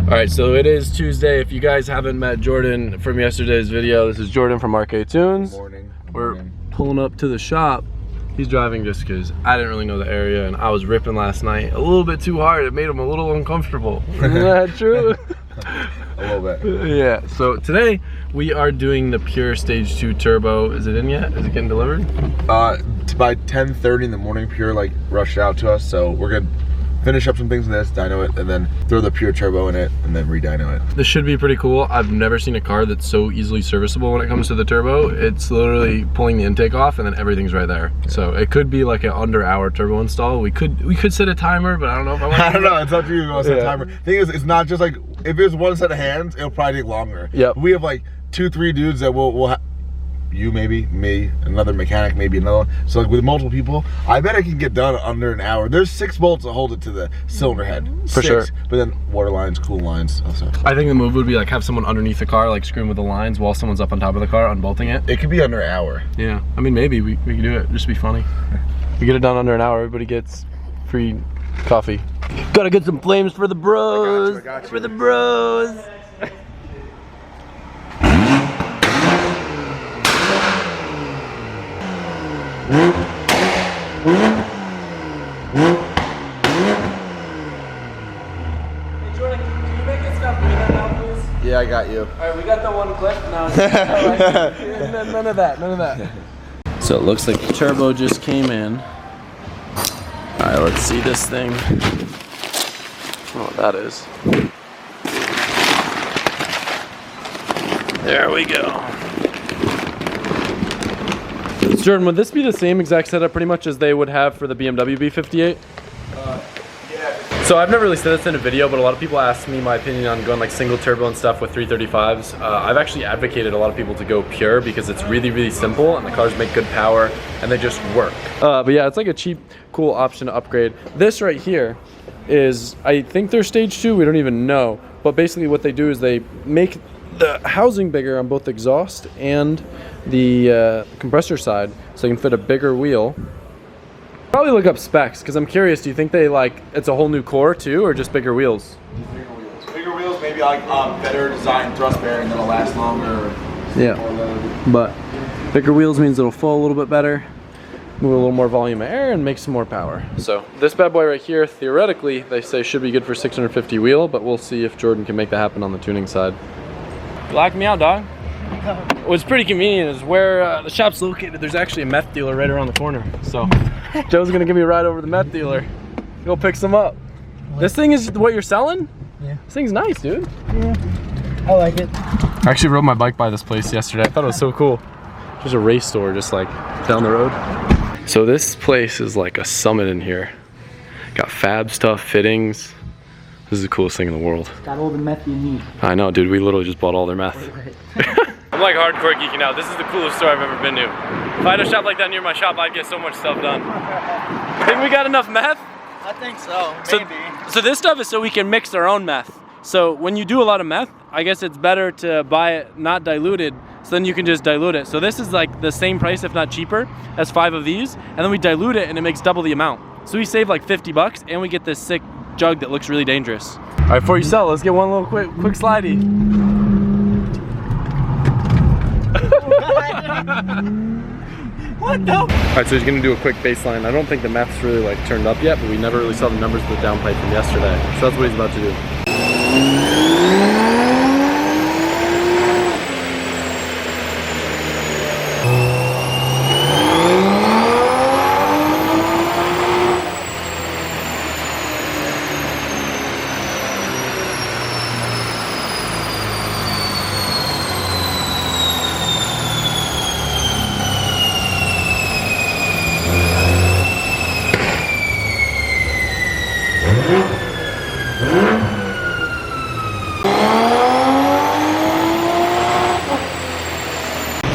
All right, so it is Tuesday. If you guys haven't met Jordan from yesterday's video, this is Jordan from Arcade Tunes. Good morning. We're pulling up to the shop. He's driving just because I didn't really know the area and I was ripping last night a little bit too hard. It made him a little uncomfortable. Isn't that true? A little bit. Yeah, so today we are doing the Pure Stage 2 Turbo. Is it in yet? Is it getting delivered? By 10:30 in the morning, Pure like rushed out to us, so we're gonna finish up some things in this, dyno it, and then throw the Pure Turbo in it, and then re-dyno it. This should be pretty cool. I've never seen a car that's so easily serviceable when it comes to the turbo. It's literally pulling the intake off and then everything's right there. Yeah. So it could be like an under-hour turbo install. We could set a timer, but I don't know if I want to. I don't know, it's up to you if you want to set a timer. Thing is, it's not just like, if it's one set of hands, it'll probably take longer. Yep. We have like 2-3 dudes that will you maybe, me, another mechanic, maybe another one. So like with multiple people, I bet I can get done under an hour. There's 6 bolts that hold it to the cylinder head. For sure. But then water lines, cool lines. Also. I think the move would be like have someone underneath the car, like screwing with the lines while someone's up on top of the car, unbolting it. It could be under an hour. Yeah, I mean maybe we could do it, just to be funny. We get it done under an hour, everybody gets free coffee. Gotta get some flames for the bros. I got you. For the bros. Yeah, I got you. Alright, we got the one clip now. None of that, none of that. So it looks like the turbo just came in. Alright, let's see this thing. Oh, that is. There we go. Jordan, would this be the same exact setup pretty much as they would have for the BMW B58? Yeah. So I've never really said this in a video, but a lot of people ask me my opinion on going like single turbo and stuff with 335s. I've actually advocated a lot of people to go pure because it's really, really simple and the cars make good power and they just work. But yeah, it's like a cheap, cool option to upgrade. This right here is, I think they're stage 2, we don't even know. But basically what they do is they make the housing bigger on both the exhaust and the compressor side, so you can fit a bigger wheel. Probably look up specs, because I'm curious, do you think they like, it's a whole new core too, or just bigger wheels? Bigger wheels. Bigger wheels, maybe like better designed thrust bearing that'll last longer. Yeah, but bigger wheels means it'll flow a little bit better, move a little more volume of air, and make some more power. So this bad boy right here, theoretically, they say should be good for 650 wheel, but we'll see if Jordan can make that happen on the tuning side. Lock me out, dog. What's pretty convenient is where the shop's located, there's actually a meth dealer right around the corner. So Joe's gonna give me a ride over to the meth dealer. Go pick some up. This thing is what you're selling? Yeah. This thing's nice, dude. Yeah, I like it. I actually rode my bike by this place yesterday. I thought it was so cool. There's a race store just like down the road. So this place is like a summit in here. Got fab stuff, fittings. This is the coolest thing in the world. Got all the meth you need. I know, dude. We literally just bought all their meth. Right. I'm like hardcore geeking out. This is the coolest store I've ever been to. If I had a shop like that near my shop, I'd get so much stuff done. Think we got enough meth? I think so, maybe. So this stuff is so we can mix our own meth. So when you do a lot of meth, I guess it's better to buy it not diluted, so then you can just dilute it. So this is like the same price, if not cheaper, as 5 of these, and then we dilute it and it makes double the amount. So we save like 50 bucks and we get this sick jug that looks really dangerous. All right, before you sell, let's get one little quick slidey. What the? All right, so he's gonna do a quick baseline. I don't think the meth's really like turned up yet, but we never really saw the numbers of the downpipe from yesterday. So that's what he's about to do.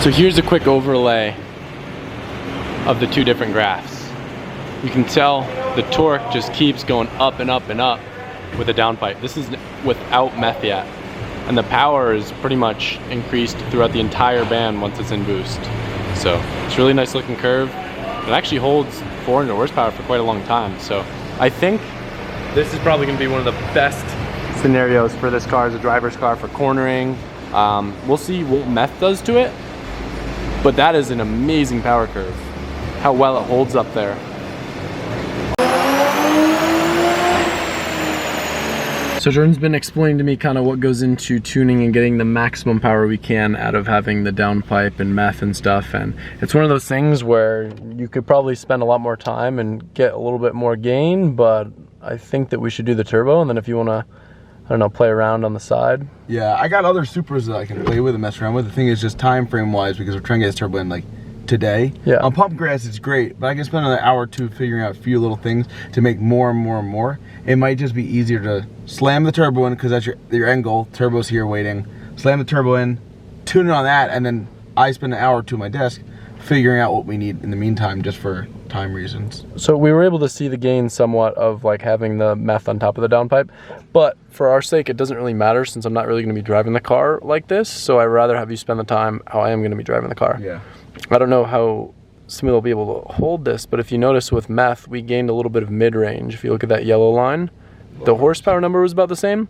So here's a quick overlay of the 2 different graphs. You can tell the torque just keeps going up and up and up with the downpipe. This is without meth yet. And the power is pretty much increased throughout the entire band once it's in boost. So it's a really nice looking curve. It actually holds 400 horsepower for quite a long time. So I think this is probably gonna be one of the best scenarios for this car as a driver's car for cornering. We'll see what meth does to it, but that is an amazing power curve. How well it holds up there. So Jordan's been explaining to me kind of what goes into tuning and getting the maximum power we can out of having the downpipe and meth and stuff, and it's one of those things where you could probably spend a lot more time and get a little bit more gain, but I think that we should do the turbo, and then if you want to, I don't know, play around on the side. Yeah, I got other Supras that I can play with and mess around with. The thing is just time frame wise, because we're trying to get this turbo in like today. Yeah. On pump grass, it's great, but I can spend another hour or two figuring out a few little things to make more and more and more. It might just be easier to slam the turbo in, because that's your end goal. Turbo's here waiting. Slam the turbo in, tune it on that, and then I spend an hour or two at my desk figuring out what we need in the meantime, just for time reasons. So we were able to see the gain somewhat of like having the meth on top of the downpipe, but for our sake it doesn't really matter since I'm not really going to be driving the car like this, so I'd rather have you spend the time how I am going to be driving the car. Yeah. I don't know how Smoothie will be able to hold this, but if you notice with meth we gained a little bit of mid-range. If you look at that yellow line, the horsepower number was about the same,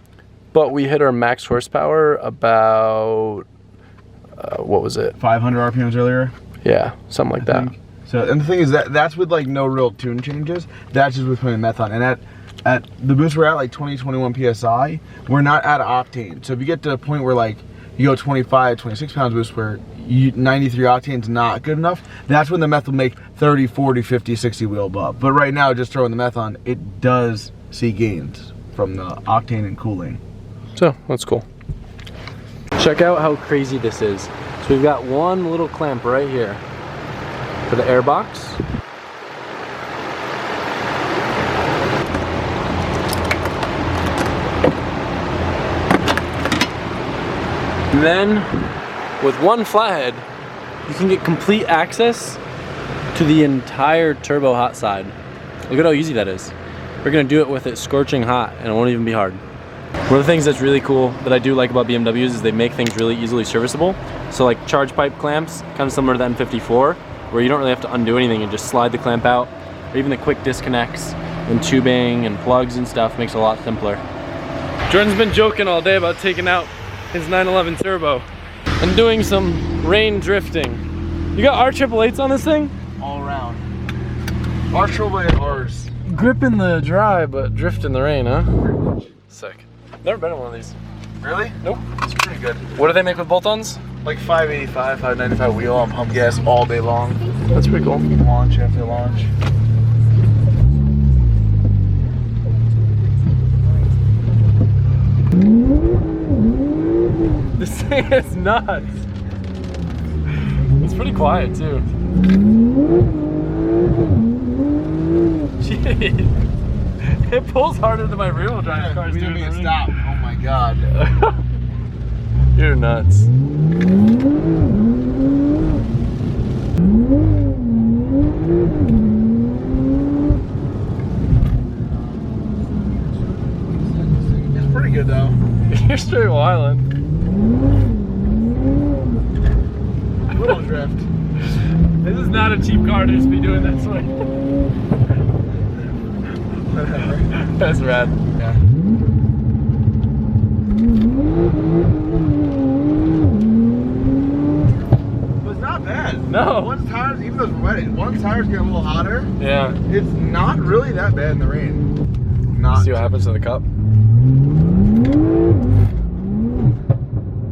but we hit our max horsepower about what was it, 500 RPMs earlier? Yeah, something like that. So, and the thing is that's with like no real tune changes. That's just with putting meth on. And at the boost we're at, like 20-21 PSI, we're not at octane. So if you get to a point where like you go 25, 26 pounds boost where 93 octane's not good enough, that's when the meth will make 30, 40, 50, 60 wheel up. But right now, just throwing the meth on, it does see gains from the octane and cooling. So that's cool. Check out how crazy this is. So we've got one little clamp right here for the air box. And then with one flathead, you can get complete access to the entire turbo hot side. Look at how easy that is. We're gonna do it with it scorching hot and it won't even be hard. One of the things that's really cool that I do like about BMWs is they make things really easily serviceable. So like charge pipe clamps, kind of similar to the M54, where you don't really have to undo anything and just slide the clamp out, or even the quick disconnects and tubing and plugs and stuff makes it a lot simpler. Jordan's been joking all day about taking out his 911 turbo and doing some rain drifting. You got R888s on this thing? All around. R888 R's. Grip in the dry, but drift in the rain, huh? Sick. Never been in one of these. Really? Nope. It's pretty good. What do they make with bolt-ons? Like 585, 595 wheel on pump gas all day long. That's pretty cool. Launch after launch. This thing is nuts. It's pretty quiet too. Jeez. It pulls harder than my rear-wheel drive cars do. Me stop. Oh my god. You're nuts. It's pretty good though. You're straight wildin'. Little drift. This is not a cheap car to just be doing this way. That's rad. Yeah. But it's not bad. No. Once tires, even though it's wet, once tires get a little hotter, Yeah. it's not really that bad in the rain. Not. See what happens to the cup.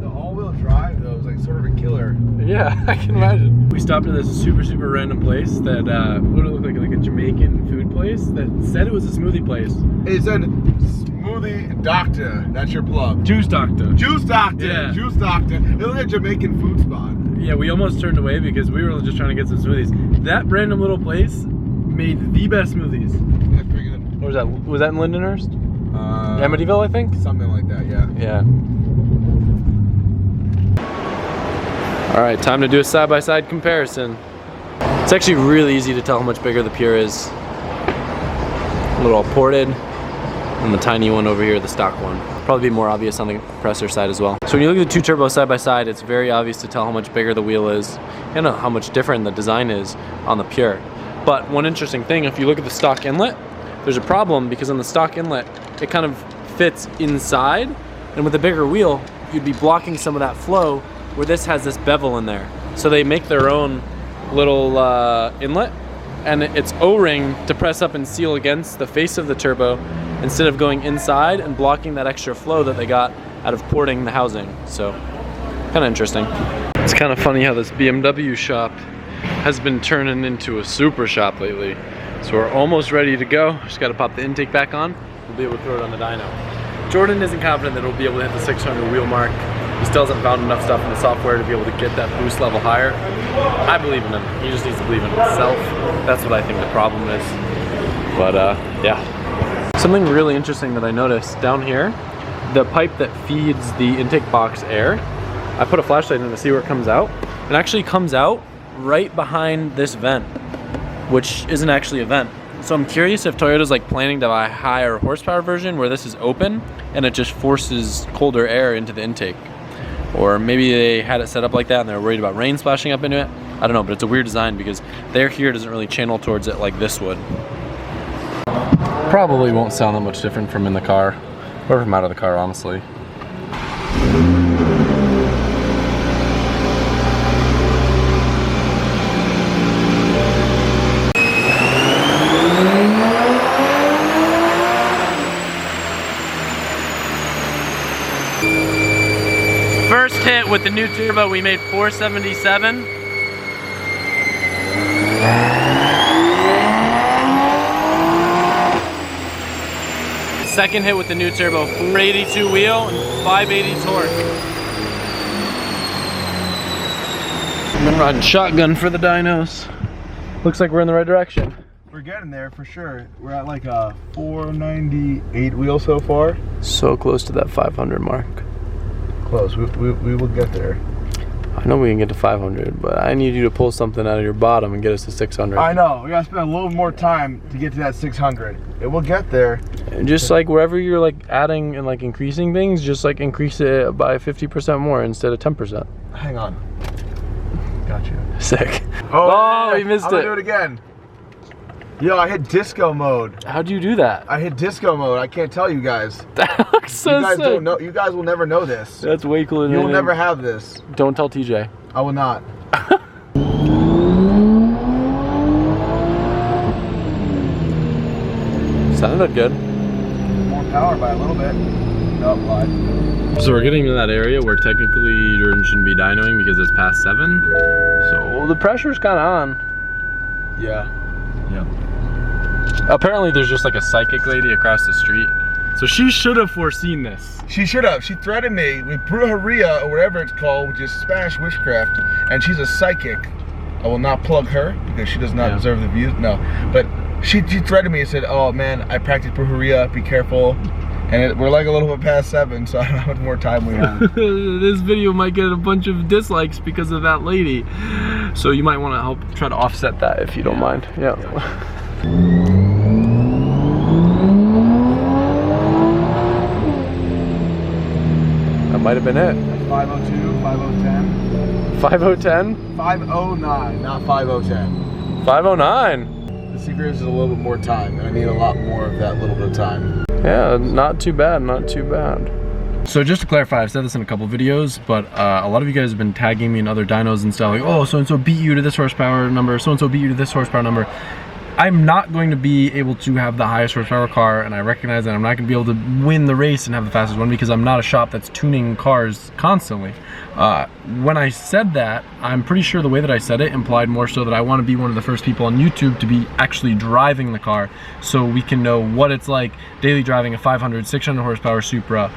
The all-wheel drive though is like sort of a killer. Yeah, I can imagine. We stopped at this super random place that what did it look like a Jamaican food place that said it was a smoothie place. It said Smoothie Doctor. That's your plug. Juice Doctor. Juice Doctor. Yeah. Juice Doctor. It looked like a Jamaican food spot. Yeah, we almost turned away because we were just trying to get some smoothies. That random little place made the best smoothies. That's pretty good. Where was that? Was that in Lindenhurst? Amityville, I think? Something like that, yeah. Yeah. All right, time to do a side-by-side comparison. It's actually really easy to tell how much bigger the Pure is. A little ported, and the tiny one over here, the stock one. Probably be more obvious on the compressor side as well. So when you look at the two turbos side by side, it's very obvious to tell how much bigger the wheel is and how much different the design is on the Pure. But one interesting thing, if you look at the stock inlet, there's a problem because on the stock inlet, it kind of fits inside, and with a bigger wheel, you'd be blocking some of that flow where this has this bevel in there. So they make their own little inlet, and it's O-ring to press up and seal against the face of the turbo instead of going inside and blocking that extra flow that they got out of porting the housing. So kind of interesting. It's kind of funny how this BMW shop has been turning into a Supra shop lately. So we're almost ready to go. Just got to pop the intake back on. We'll be able to throw it on the dyno. Jordan isn't confident that he'll be able to hit the 600 wheel mark. He still hasn't found enough stuff in the software to be able to get that boost level higher. I believe in him. He just needs to believe in himself. That's what I think the problem is. But yeah. Something really interesting that I noticed down here, the pipe that feeds the intake box air, I put a flashlight in to see where it comes out. It actually comes out right behind this vent, which isn't actually a vent. So I'm curious if Toyota's like planning to buy a higher horsepower version where this is open and it just forces colder air into the intake. Or maybe they had it set up like that and they're worried about rain splashing up into it. I don't know, but it's a weird design because the air here doesn't really channel towards it like this would. Probably won't sound that much different from in the car, or from out of the car, honestly. First hit with the new turbo, we made 477. Second hit with the new turbo, 482 wheel and 580 torque. I've been riding shotgun for the dynos. Looks like we're in the right direction. We're getting there for sure. We're at like a 498 wheel so far. So close to that 500 mark. Close. We will get there. I know we can get to 500, but I need you to pull something out of your bottom and get us to 600. I know. We gotta spend a little more time to get to that 600. It will get there. And just like wherever you're like adding and like increasing things, just like increase it by 50% more instead of 10%. Hang on. Got you. Sick. Oh, we missed I'm gonna it. do it again. Yo, I hit disco mode. How'd you do that? I hit disco mode. I can't tell you guys. That looks so You guys sick. don't know. You guys will never know this. That's way cooler than You'll anything. never have this. Don't tell TJ. I will not. Sounded good. More power by a little bit. Nope, lied. So we're getting to that area where technically Jordan shouldn't be dynoing because it's past 7. So the pressure's kind of on. Yeah. Yeah. Apparently there's just like a psychic lady across the street. So she should have foreseen this. She should have. She threatened me with brujeria or whatever it's called, which is Spanish witchcraft, and she's a psychic. I will not plug her because she does not deserve the views. No, but she threatened me and said, "Oh man, I practice brujeria. Be careful." And we're like a little bit past 7, so I don't know how much more time we have. This video might get a bunch of dislikes because of that lady. So you might want to help try to offset that if you don't mind. Yeah. That might have been it. 502, 5010. 5010? 509, not 5010. 509. The secret is a little bit more time, and I need a lot more of that little bit of time. Yeah, not too bad, not too bad. So just to clarify, I've said this in a couple videos, but a lot of you guys have been tagging me in other dynos and stuff like, oh, so-and-so beat you to this horsepower number, so-and-so beat you to this horsepower number. I'm not going to be able to have the highest horsepower car, and I recognize that I'm not going to be able to win the race and have the fastest one because I'm not a shop that's tuning cars constantly. When I said that, I'm pretty sure the way that I said it implied more so that I want to be one of the first people on YouTube to be actually driving the car so we can know what it's like daily driving a 500, 600 horsepower Supra,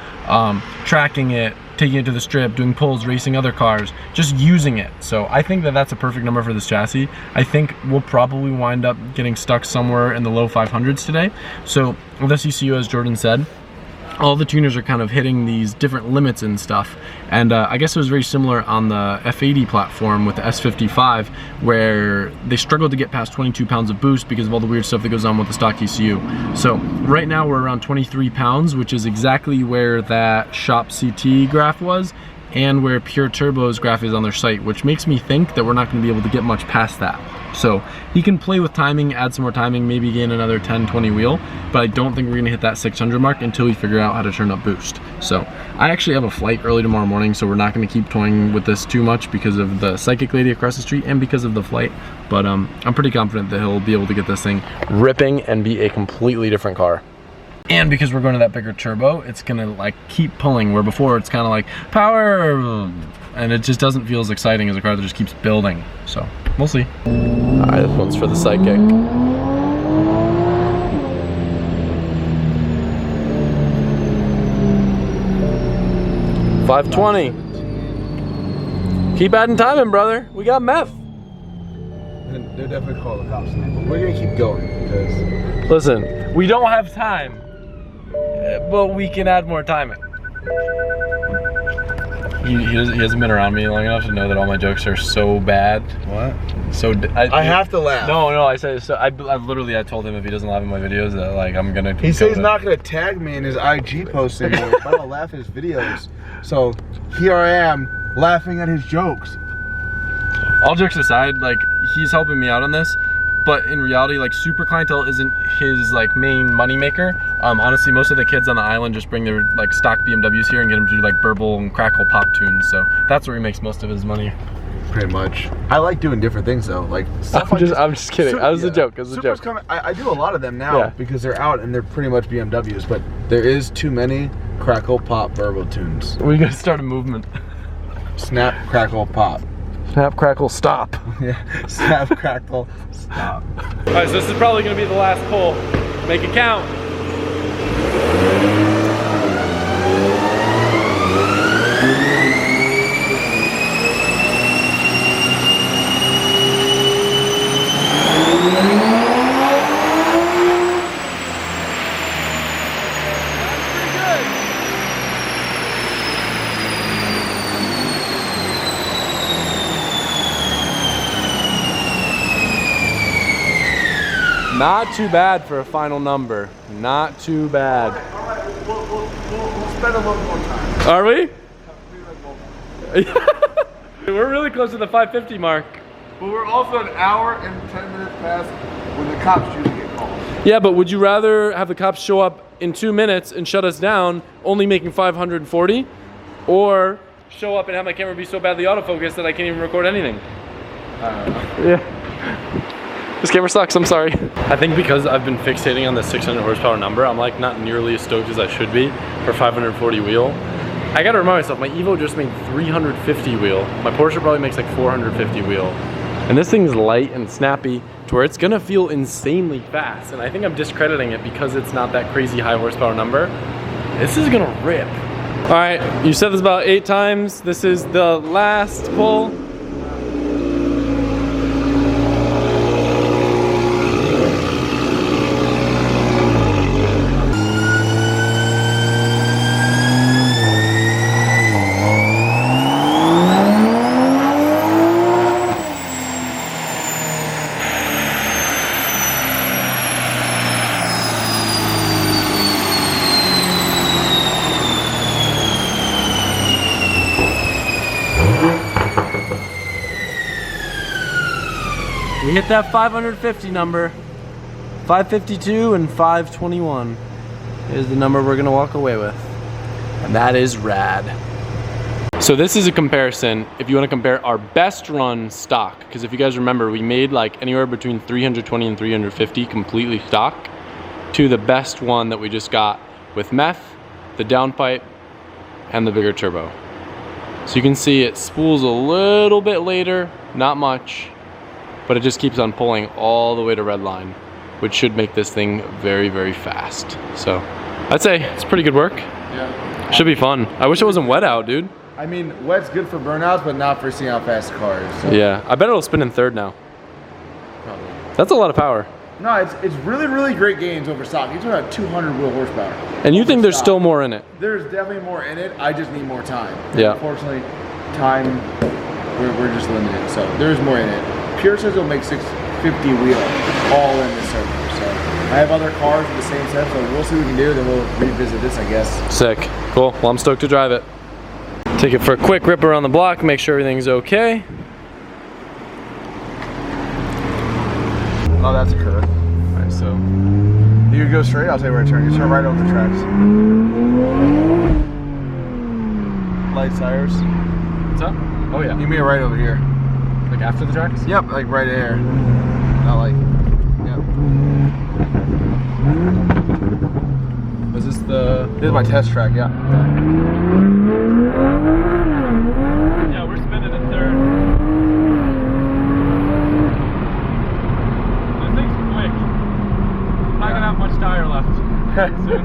tracking it, taking it to the strip, doing pulls, racing other cars, just using it. So I think that that's a perfect number for this chassis. I think we'll probably wind up getting stuck somewhere in the low 500s today. So with this ECU, as Jordan said, all the tuners are kind of hitting these different limits and stuff. And I guess it was very similar on the F80 platform with the S55, where they struggled to get past 22 pounds of boost because of all the weird stuff that goes on with the stock ECU. So right now we're around 23 pounds, which is exactly where that shop CT graph was. and where Pure Turbo's graph is on their site, which makes me think that we're not gonna be able to get much past that. So he can play with timing, add some more timing, maybe gain another 10, 20 wheel, but I don't think we're gonna hit that 600 mark until we figure out how to turn up boost. So I actually have a flight early tomorrow morning, so we're not gonna keep toying with this too much because of the psychic lady across the street and because of the flight. But I'm pretty confident that he'll be able to get this thing ripping and be a completely different car. And because we're going to that bigger turbo, it's gonna like keep pulling, where before it's kind of like power, and it just doesn't feel as exciting as a car that just keeps building. So we'll see. All right, this one's for the psychic. $520. Keep adding time in, brother. We got meth. They're definitely calling the cops now, but we're gonna keep going because. Listen, we don't have time, but we can add more timing. He hasn't been around me long enough to know that all my jokes are so bad. What? So I have to laugh. No, I said so. I literally told him if he doesn't laugh at my videos that like I'm gonna. He said he's not gonna tag me in his IG posts anymore. If I don't laugh at his videos, so here I am laughing at his jokes. All jokes aside, like he's helping me out on this, but in reality, like super clientele isn't his like main money maker. Honestly, most of the kids on the island just bring their like stock BMWs here and get them to do like burble and crackle pop tunes. So that's where he makes most of his money. Pretty much. I like doing different things though, like stuff I'm just kidding. That was a joke. It was a joke. I do a lot of them now because they're out and they're pretty much BMWs, but there is too many crackle pop burble tunes. We gotta start a movement. Snap, crackle, pop. Snap, crackle, stop. Yeah, snap, crackle, stop. All right, so this is probably gonna be the last pull. Make it count. Not too bad for a final number. Not too bad. We'll spend a little more time. Are we? We're really close to the 550 mark. But we're also an hour and 10 minutes past when the cops usually get called. Yeah, but would you rather have the cops show up in 2 minutes and shut us down, only making 540, or show up and have my camera be so badly autofocused that I can't even record anything? Yeah. This camera sucks, I'm sorry. I think because I've been fixating on the 600 horsepower number, I'm like not nearly as stoked as I should be for 540 wheel. I gotta remind myself, my Evo just made 350 wheel. My Porsche probably makes like 450 wheel. And this thing's light and snappy to where it's gonna feel insanely fast. And I think I'm discrediting it because it's not that crazy high horsepower number. This is gonna rip. All right, you said this about 8 times. This is the last pull. We hit that 550 number. 552 and 521 is the number we're gonna walk away with. And that is rad. So this is a comparison if you wanna compare our best run stock, because if you guys remember, we made like anywhere between 320 and 350 completely stock, to the best one that we just got with meth, the downpipe, and the bigger turbo. So you can see it spools a little bit later, not much, but it just keeps on pulling all the way to red line, which should make this thing very, very fast. So I'd say it's pretty good work. Yeah. Should be fun. I wish it wasn't wet out, dude. I mean, wet's good for burnouts, but not for seeing how fast the car is. So. Yeah, I bet it'll spin in third now. Probably. That's a lot of power. No, it's really, really great gains over stock. You're talking about 200 wheel horsepower. And you think there's still more in it? There's definitely more in it. I just need more time. Yeah. Unfortunately, time, we're just limited. So there's more in it. Pure says it'll make 650 wheel all in this server. So I have other cars with the same setup, so we'll see what we can do. Then we'll revisit this, I guess. Sick. Cool. Well, I'm stoked to drive it. Take it for a quick rip around the block, make sure everything's okay. Oh, that's a curve. Alright, so you go straight, I'll tell you where to turn. You turn right over the tracks. Light tires. What's up? Oh yeah. You mean right over here. Like after the tracks? Yep, like right there. Not like, yep. Was this the... This is my test track, yeah. Yeah, we're spinning in third. This thing's quick. Not gonna have much tire left soon.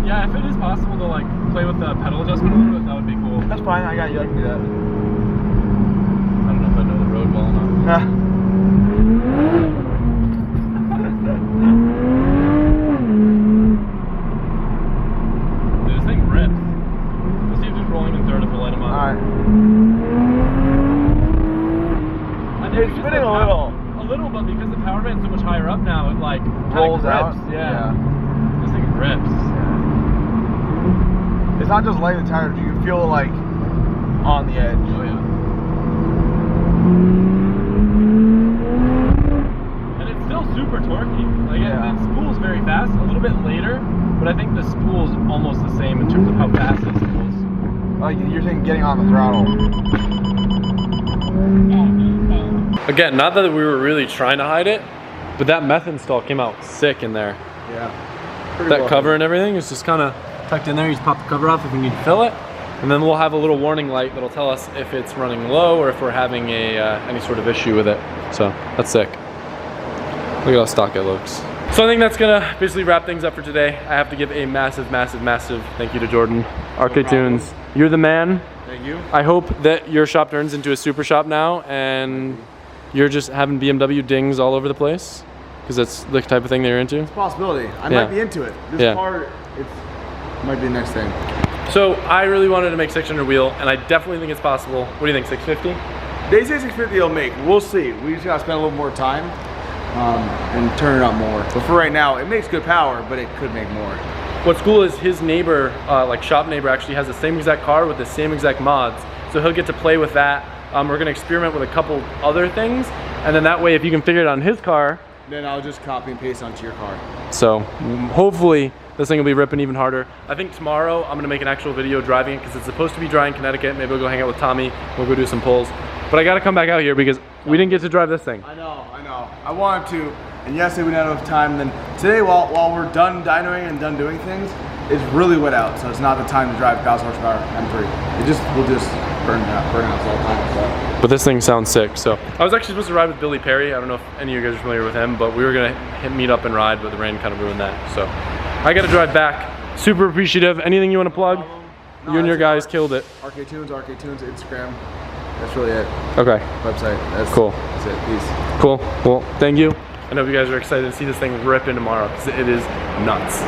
Yeah, if it is possible to like play with the pedal adjustment a little bit, that would be cool. That's fine, I got you, I can do that. I don't know if I know the road well enough. Dude, this thing rips. Let's see if it's rolling in third if we light him up. Alright. I think It's spinning a little. A little, but because the power band's so much higher up now, it like Rolls rips. out. Yeah. This thing rips. It's not just lighting the tires, you can feel it like on the edge. Oh yeah. And it's still super torquey. Like Yeah. it spools very fast, a little bit later, but I think the spool's almost the same in terms of how fast it spools. Like you're saying getting on the throttle. Again, not that we were really trying to hide it, but that Methanol came out sick in there. Yeah. That cover and everything is just kind of tucked in there. You just pop the cover off if we need to fill it, and then we'll have a little warning light that'll tell us if it's running low or if we're having a any sort of issue with it. So that's sick. Look at how stock it looks. So I think that's gonna basically wrap things up for today. I have to give a massive, massive, massive thank you to Jordan. Arcade Tunes, you're the man. Thank you. I hope that your shop turns into a super shop now, and you're just having BMW dings all over the place, because that's the type of thing that you're into. It's a possibility. I Yeah. might be into it. This Yeah. car, it might be the next thing. So I really wanted to make 600 wheel, and I definitely think it's possible. What do you think, 650? They say 650 will make. We'll see. We just gotta spend a little more time and turn it up more. But for right now, it makes good power, but it could make more. What's cool is his neighbor, like shop neighbor, actually has the same exact car with the same exact mods. So he'll get to play with that. We're gonna experiment with a couple other things, and then that way, if you can figure it out on his car, Then I'll just copy and paste onto your car. so hopefully this thing will be ripping even harder. I think tomorrow I'm gonna make an actual video driving it, because it's supposed to be dry in Connecticut. Maybe we'll go hang out with Tommy. We'll go do some pulls. But I gotta come back out here because we didn't get to drive this thing. I know. I wanted to, and yesterday we didn't have enough time. Then today, while we're done dynoing and done doing things, it's really wet out, so it's not the time to drive 1,000 horsepower M3. We'll just burn out all the time. So. But this thing sounds sick. So I was actually supposed to ride with Billy Perry. I don't know if any of you guys are familiar with him, but we were gonna meet up and ride, but the rain kind of ruined that. So I gotta drive back. Super appreciative. Anything you want to plug? No, You and your that's guys killed it. Arcade Tunes, Instagram. That's really it. Okay, Website. That's Cool. That's it. Peace. cool. Well, thank you. I hope you guys are excited to see this thing rip in tomorrow, because it is nuts.